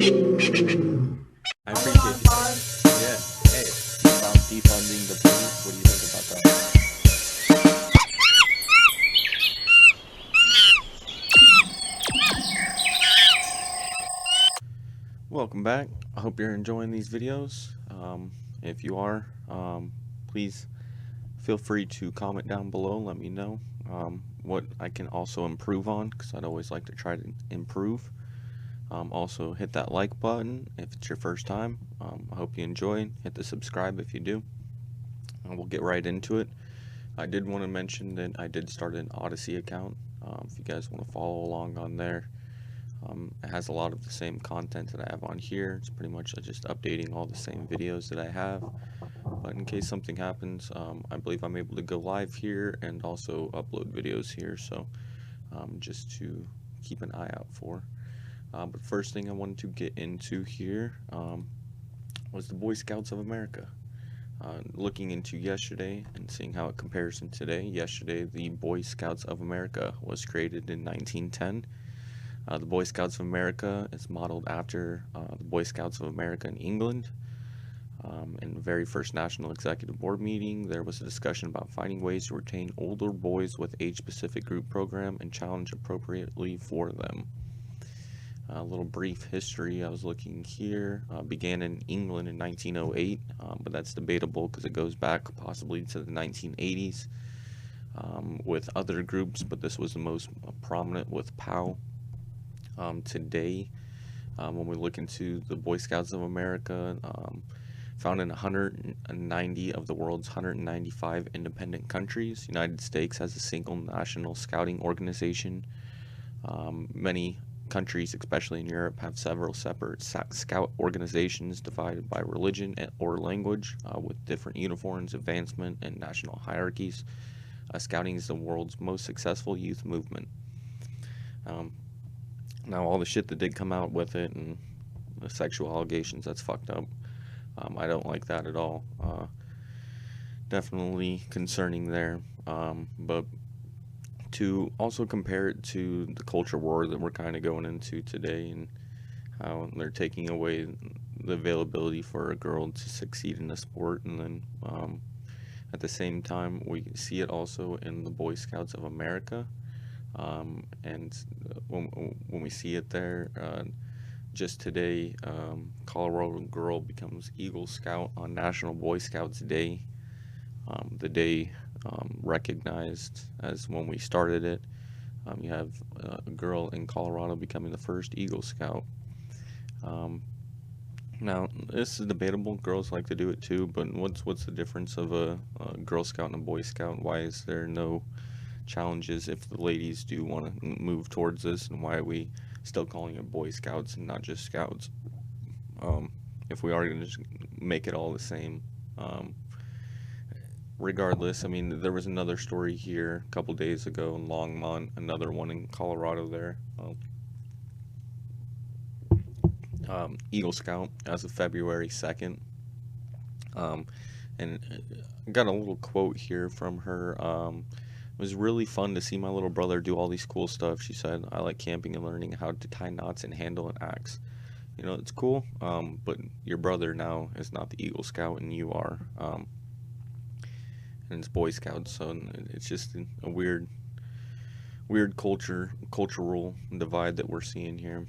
I appreciate you. Yeah. Hey, about defunding the police. What do you think about that? Welcome back. I hope you're enjoying these videos. If you are, please feel free to comment down below. Let me know what I can also improve on, because I'd always like to try to improve. Also, hit that like button if it's your first time. I hope you enjoy. Hit the subscribe if you do. And we'll get right into it. I did want to mention that I did start an Odyssey account. If you guys want to follow along on there. It has a lot of the same content that I have on here. It's pretty much just updating all the same videos that I have. But in case something happens, I believe I'm able to go live here and also upload videos here. So just to keep an eye out for. But first thing I wanted to get into here was the Boy Scouts of America. Looking into yesterday and seeing how it compares to today. Yesterday, the Boy Scouts of America was created in 1910. The Boy Scouts of America is modeled after the Boy Scouts of America in England. In the very first National Executive Board meeting, there was a discussion about finding ways to retain older boys with age-specific group program and challenge appropriately for them. A little brief history, I was looking here, began in England in 1908, but that's debatable because it goes back possibly to the 1980s with other groups, but this was the most prominent with POW. Today, when we look into the Boy Scouts of America, found in 190 of the world's 195 independent countries. United States has a single national scouting organization. Many countries, especially in Europe, have several separate scout organizations divided by religion or language with different uniforms, advancement, and national hierarchies. Scouting is the world's most successful youth movement. Now, all the shit that did come out with it and the sexual allegations, that's fucked up. I don't like that at all. Definitely concerning there. But to also compare it to the culture war that we're kind of going into today and how they're taking away the availability for a girl to succeed in a sport, and then at the same time we see it also in the Boy Scouts of America. And when we see it there, just today, Colorado girl becomes Eagle Scout on National Boy Scouts Day. The day recognized as when we started it. You have a girl in Colorado becoming the first Eagle Scout. Now, this is debatable. Girls like to do it too, but what's the difference of a Girl Scout and a Boy Scout? Why is there no challenges if the ladies do want to move towards this, and why are we still calling it Boy Scouts and not just Scouts? If we are going to just make it all the same. Regardless, I mean, there was another story here a couple days ago in Longmont, another one in Colorado there. Eagle Scout as of February 2nd. And I got a little quote here from her. It was really fun to see my little brother do all these cool stuff. She said, I like camping and learning how to tie knots and handle an axe. You know, it's cool, but your brother now is not the Eagle Scout and you are. And it's Boy Scouts, so it's just a weird cultural divide that we're seeing here.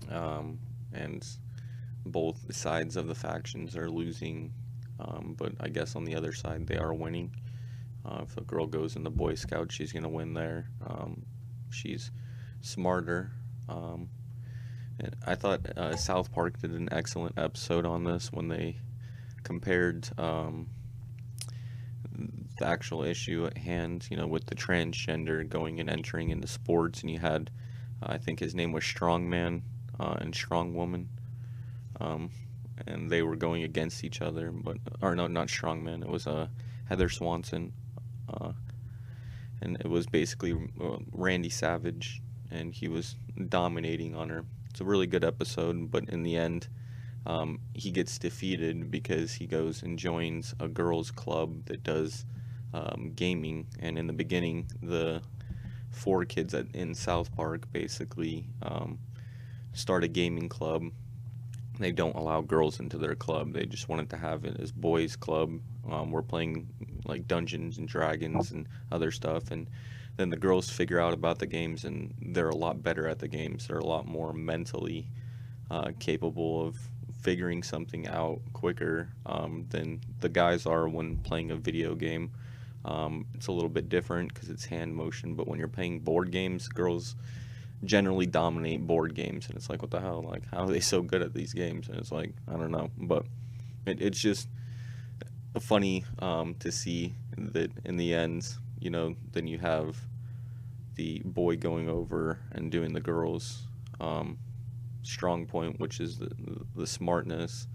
And both sides of the factions are losing, but I guess on the other side they are winning. If a girl goes in the Boy Scout, she's gonna win there. She's smarter. And I thought South Park did an excellent episode on this when they compared the actual issue at hand, you know, with the transgender going and entering into sports, and you had, I think his name was Strongman and Strongwoman, and they were going against each other, but, or no, not Strongman, it was Heather Swanson, and it was basically Randy Savage, and he was dominating on her. It's a really good episode, but in the end, he gets defeated because he goes and joins a girls' club that does gaming. And in the beginning, the four kids in South Park basically start a gaming club. They don't allow girls into their club. They just wanted to have it as boys' club. We're playing like Dungeons and Dragons and other stuff, and then the girls figure out about the games, and they're a lot better at the games. They're a lot more mentally capable of figuring something out quicker than the guys are when playing a video game. It's a little bit different because it's hand motion, but when you're playing board games, girls generally dominate board games, and it's like, what the hell? Like, how are they so good at these games? And it's like, I don't know, but it's just funny to see that in the end, you know, then you have the boy going over and doing the girls' strong point, which is the smartness,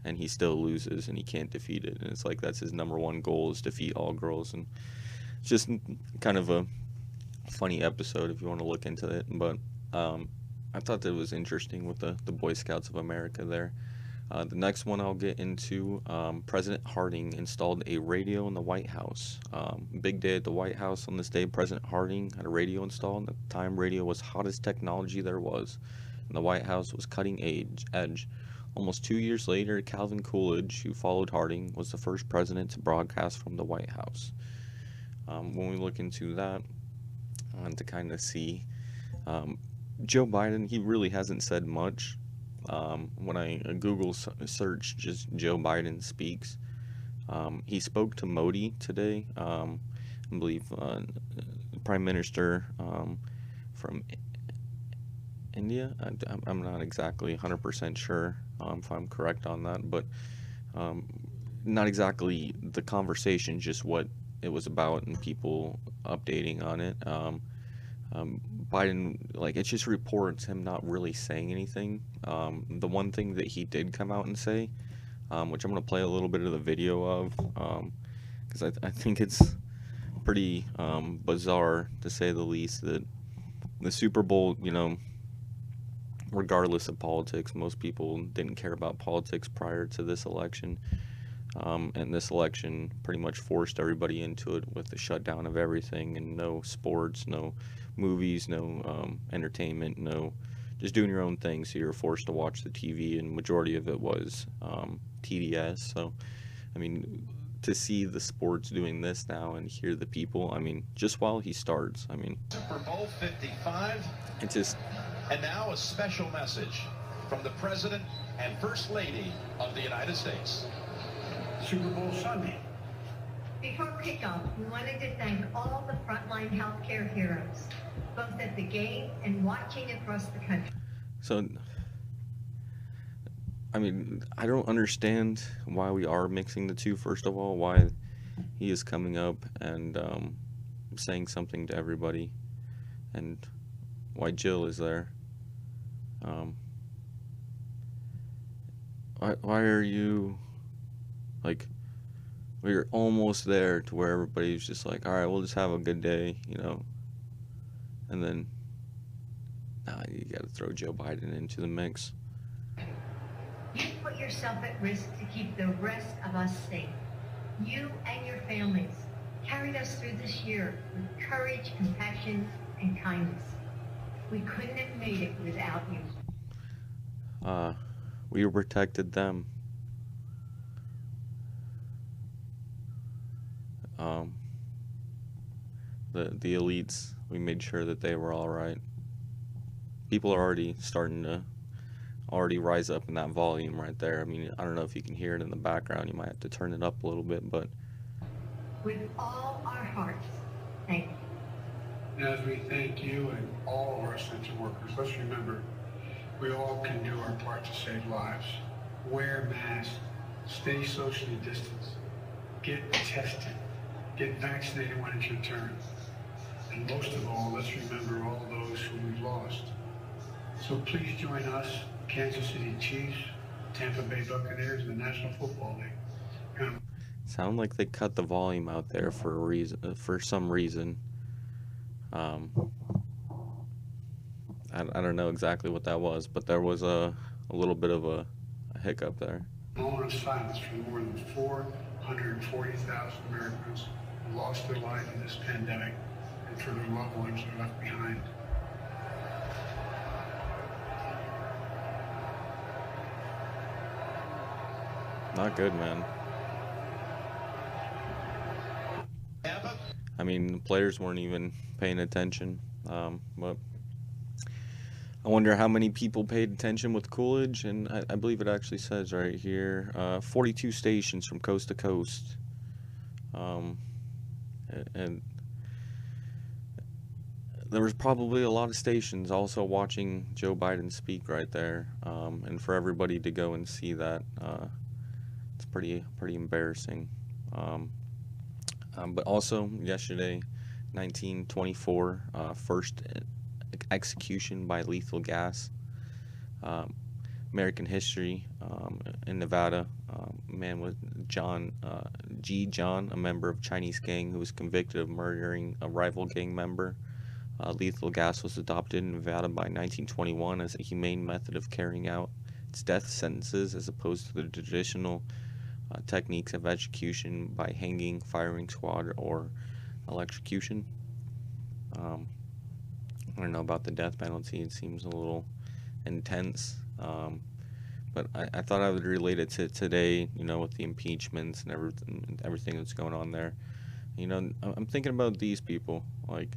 and he still loses and he can't defeat it. And it's like, that's his number one goal, is defeat all girls. And it's just kind of a funny episode if you want to look into it. But I thought that it was interesting with the Boy Scouts of America there. The next one I'll get into, President Harding installed a radio in the White House. Big day at the White House on this day. President Harding had a radio installed. At the time, radio was hottest technology there was, and the White House was cutting edge. Almost 2 years later, Calvin Coolidge, who followed Harding, was the first president to broadcast from the White House. When we look into that, to kind of see Joe Biden, he really hasn't said much. When I Google search just Joe Biden speaks, he spoke to Modi today. I believe Prime Minister from India. I'm not exactly 100% sure if I'm correct on that, but not exactly the conversation, just what it was about and people updating on it. Biden, like, it's just reports him not really saying anything. The one thing that he did come out and say, which I'm going to play a little bit of the video of, because I think it's pretty bizarre, to say the least, that the Super Bowl, you know, regardless of politics, most people didn't care about politics prior to this election. And this election pretty much forced everybody into it with the shutdown of everything, and no sports, no movies, no entertainment, no just doing your own thing. So you're forced to watch the TV, and majority of it was TDS. So, I mean, to see the sports doing this now and hear the people, I mean, just while he starts, I mean, Super Bowl 55. it's just. And now a special message from the President and First Lady of the United States. Super Bowl Sunday. Before kickoff, we wanted to thank all the frontline healthcare heroes, both at the game and watching across the country. So, I mean, I don't understand why we are mixing the two, first of all, why he is coming up and saying something to everybody, and why Jill is there. Why are you, like, we're almost there to where everybody's just like, all right, we'll just have a good day, you know, and then, you gotta throw Joe Biden into the mix. You put yourself at risk to keep the rest of us safe. You and your families carried us through this year with courage, compassion, and kindness. We couldn't have made it without you. We protected them. The elites, we made sure that they were all right. People are already starting to rise up in that volume right there. I mean, I don't know if you can hear it in the background. You might have to turn it up a little bit, but with all our hearts, thank you. And as we thank you and all of our essential workers, let's remember, we all can do our part to save lives. Wear masks, stay socially distanced, get tested, get vaccinated when it's your turn. And most of all, let's remember all those who we've lost. So please join us, Kansas City Chiefs, Tampa Bay Buccaneers, and the National Football League. Sound like they cut the volume out there for a reason, for some reason. I don't know exactly what that was, but there was a little bit of a hiccup there. A moment of silence for more than 440,000 Americans who lost their lives in this pandemic, and for their loved ones who are left behind. Not good, man. I mean, the players weren't even paying attention. But I wonder how many people paid attention with Coolidge, and I believe it actually says right here, 42 stations from coast to coast. And there was probably a lot of stations also watching Joe Biden speak right there. And for everybody to go and see that, it's pretty embarrassing. But also yesterday, 1924, first execution by lethal gas. American history, in Nevada, a man with John, a member of Chinese gang who was convicted of murdering a rival gang member. Lethal gas was adopted in Nevada by 1921 as a humane method of carrying out its death sentences, as opposed to the traditional techniques of execution by hanging, firing squad, or electrocution. I don't know about the death penalty. It seems a little intense. But I thought I would relate it to today, with the impeachments and everything that's going on there. I'm thinking about these people. Like,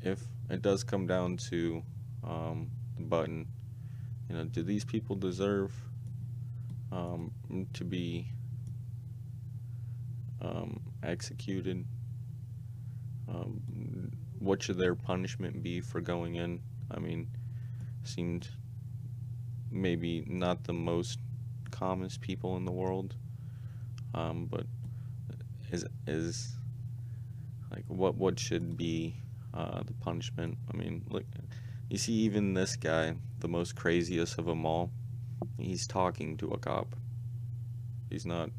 if it does come down to the button, do these people deserve to be executed? What should their punishment be for going in? I mean, seemed maybe not the most calmest people in the world, but is like what should be the punishment? I mean, look, you see, even this guy, the most craziest of them all, he's talking to a cop. He's not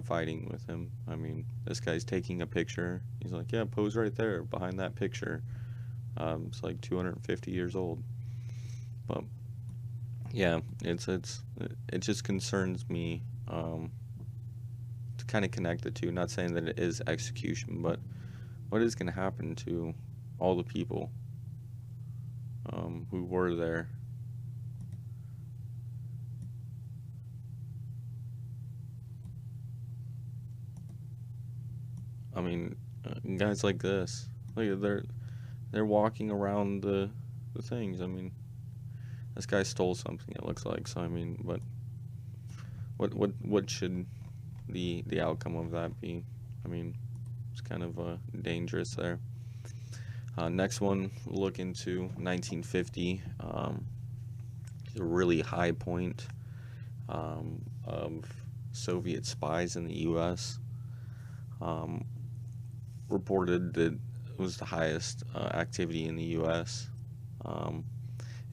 fighting with him. I mean, this guy's taking a picture. He's like, yeah, pose right there behind that picture. It's like 250 years old. But yeah, it just concerns me to kind of connect the two. Not saying that it is execution, but what is going to happen to all the people who were there? I mean, guys like this, like they're walking around the things. I mean, this guy stole something, it looks like. So I mean, but what should the outcome of that be? I mean, it's kind of dangerous there. Next one, we'll look into 1950. A really high point of Soviet spies in the U.S. Reported that it was the highest activity in the U.S.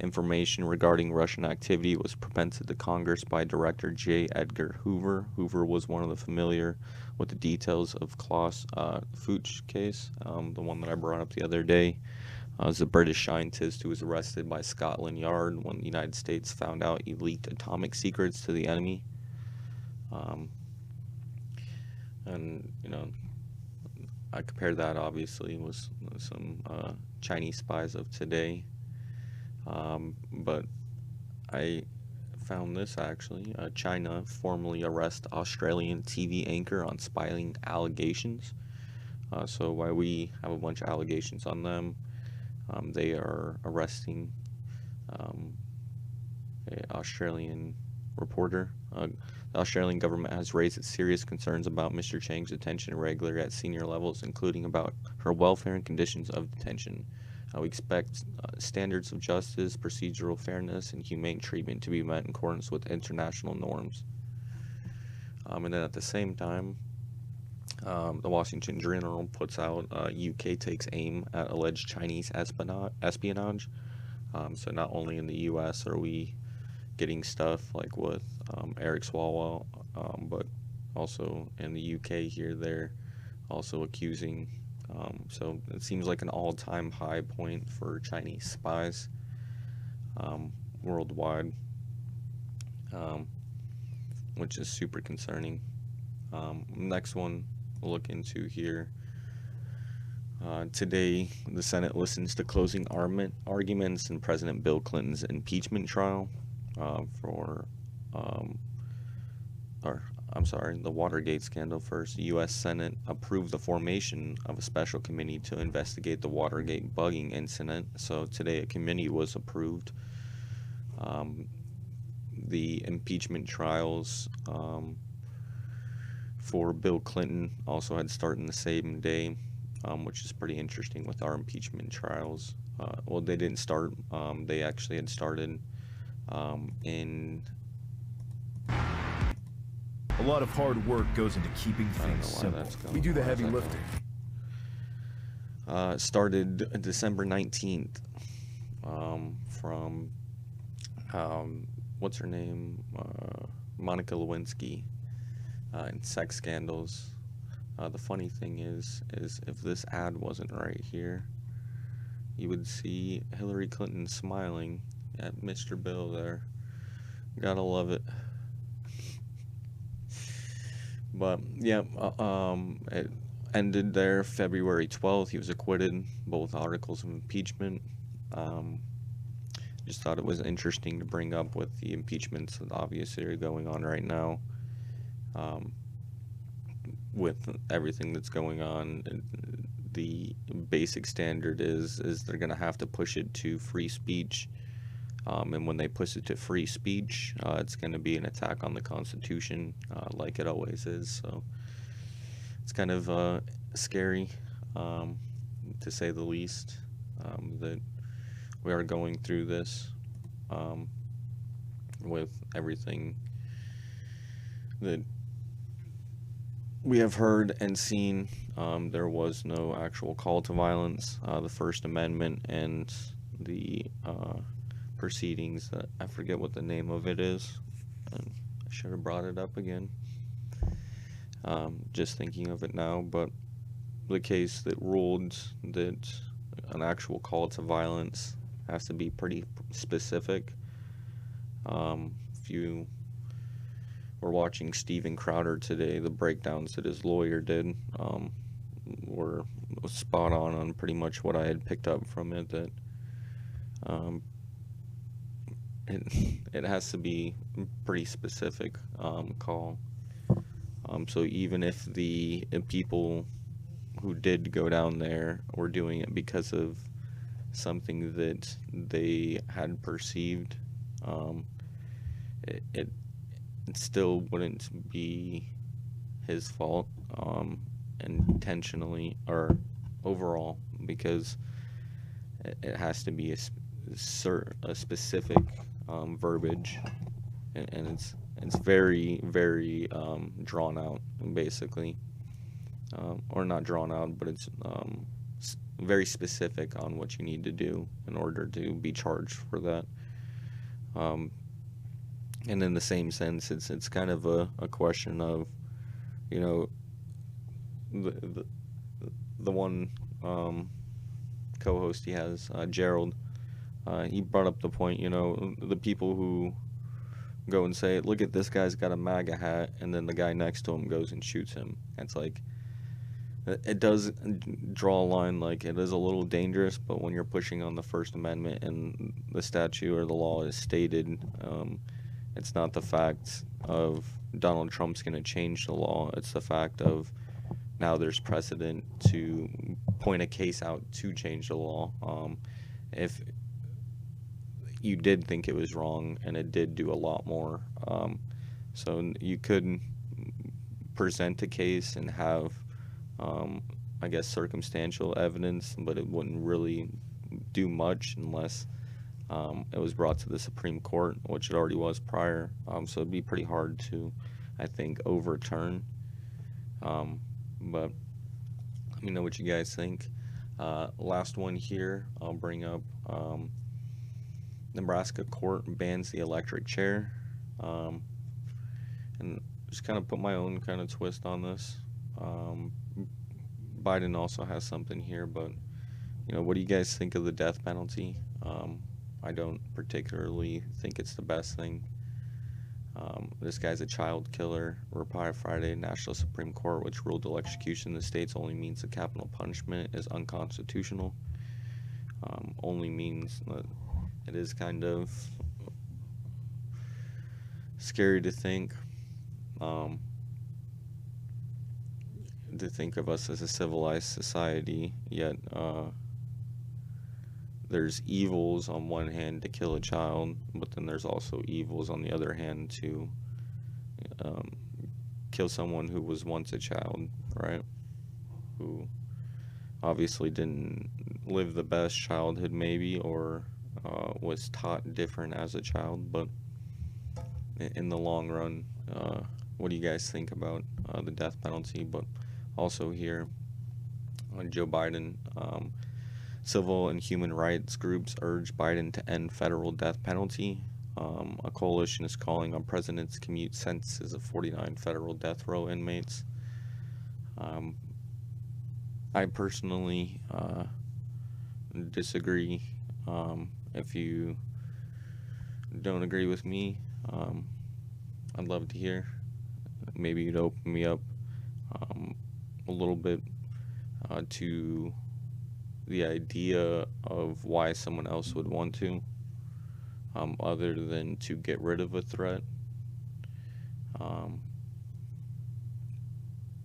Information regarding Russian activity was presented to Congress by Director J. Edgar Hoover. Hoover was one of the familiar with the details of Klaus Fuchs case, the one that I brought up the other day. It was a British scientist who was arrested by Scotland Yard when the United States found out he leaked atomic secrets to the enemy. And I compared that obviously with some Chinese spies of today. But I found this actually. China formally arrests Australian TV anchor on spying allegations. So while we have a bunch of allegations on them, they are arresting an Australian reporter. The Australian government has raised its serious concerns about Mr. Chang's detention regularly at senior levels, including about her welfare and conditions of detention. We expect standards of justice, procedural fairness, and humane treatment to be met in accordance with international norms. And then at the same time, the Washington Journal puts out UK takes aim at alleged Chinese espionage. So not only in the US are we getting stuff like with Eric Swalwell, but also in the UK here, they're also accusing. So it seems like an all-time high point for Chinese spies worldwide, which is super concerning. Next one we'll look into here. Today, the Senate listens to closing arguments in President Bill Clinton's impeachment trial for or I'm sorry, the Watergate scandal first. The U.S. Senate approved the formation of a special committee to investigate the Watergate bugging incident. So today a committee was approved. The impeachment trials for Bill Clinton also had started the same day, which is pretty interesting with our impeachment trials. Well, they didn't start. They actually had started in... A lot of hard work goes into keeping things simple. We do the heavy lifting. Started December 19th from what's her name, Monica Lewinsky, and sex scandals. The funny thing is if this ad wasn't right here, you would see Hillary Clinton smiling at Mr. Bill there. Gotta love it. But yeah, it ended there February 12th. He was acquitted, both articles of impeachment. Just thought it was interesting to bring up with the impeachments that obviously are going on right now. With everything that's going on, the basic standard is they're going to have to push it to free speech. And when they push it to free speech, it's going to be an attack on the Constitution, like it always is. So it's kind of scary, to say the least, that we are going through this with everything that we have heard and seen. There was no actual call to violence. The First Amendment and the proceedings, that I forget what the name of it is, and I should have brought it up again, just thinking of it now, but the case that ruled that an actual call to violence has to be pretty specific. If you were watching Steven Crowder today, the breakdowns that his lawyer did were spot on pretty much what I had picked up from it, that it has to be pretty specific call. So even if the people who did go down there were doing it because of something that they had perceived, it still wouldn't be his fault, intentionally or overall, because it has to be a specific verbiage, and it's very, very drawn out, basically, or not drawn out, but it's very specific on what you need to do in order to be charged for that. And in the same sense, it's kind of a question of, you know, the one co-host he has, Gerald, he brought up the point, you know, the people who go and say, look at this guy's got a MAGA hat, and then the guy next to him goes and shoots him. It's like, it does draw a line, like, it is a little dangerous, but when you're pushing on the First Amendment and the statute or the law is stated, it's not the fact of Donald Trump's going to change the law. It's the fact of now there's precedent to point a case out to change the law. If you did think it was wrong and it did do a lot more, so you could present a case and have, I guess, circumstantial evidence, but it wouldn't really do much unless it was brought to the Supreme Court, which it already was prior. So it'd be pretty hard to, I think, overturn. But let me know what you guys think. Last one here, I'll bring up, Nebraska court bans the electric chair. And just kind of put my own kind of twist on this. Biden also has something here, but, you know, what do you guys think of the death penalty? I don't particularly think it's the best thing. This guy's a child killer. Reply Friday, National Supreme Court, which ruled electrocution in the states only means the capital punishment is unconstitutional. Only means that it is kind of scary to think To think of us as a civilized society, yet there's evils on one hand to kill a child, but then there's also evils on the other hand to kill someone who was once a child, right? Who obviously didn't live the best childhood maybe, or was taught different as a child, but in the long run, what do you guys think about the death penalty? But also here on Joe Biden, civil and human rights groups urge Biden to end federal death penalty. A coalition is calling on president's commute sentences of 49 federal death row inmates. I personally disagree. If you don't agree with me, I'd love to hear. Maybe you'd open me up a little bit to the idea of why someone else would want to, other than to get rid of a threat.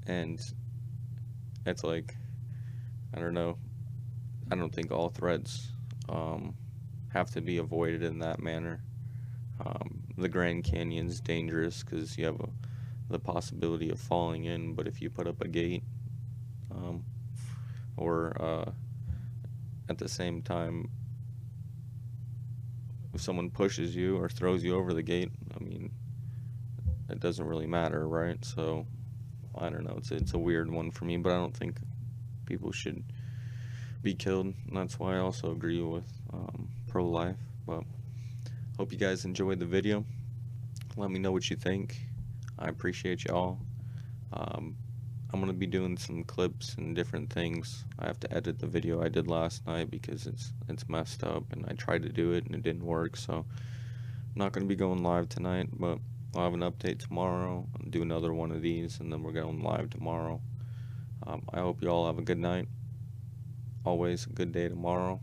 And it's like, I don't know, I don't think all threats have to be avoided in that manner. The Grand Canyon's dangerous because you have the possibility of falling in, but if you put up a gate, or at the same time, if someone pushes you or throws you over the gate, I mean, it doesn't really matter, right? So, I don't know, it's a weird one for me, but I don't think people should be killed, and that's why I also agree with pro-life. But hope you guys enjoyed the video. Let me know what you think. I appreciate y'all. I'm gonna be doing some clips and different things. I have to edit the video I did last night because it's messed up, and I tried to do it and it didn't work, so I'm not gonna be going live tonight, but I'll have an update tomorrow. I'll do another one of these, and then we're going live tomorrow. I hope you all have a good night. Always a good day tomorrow.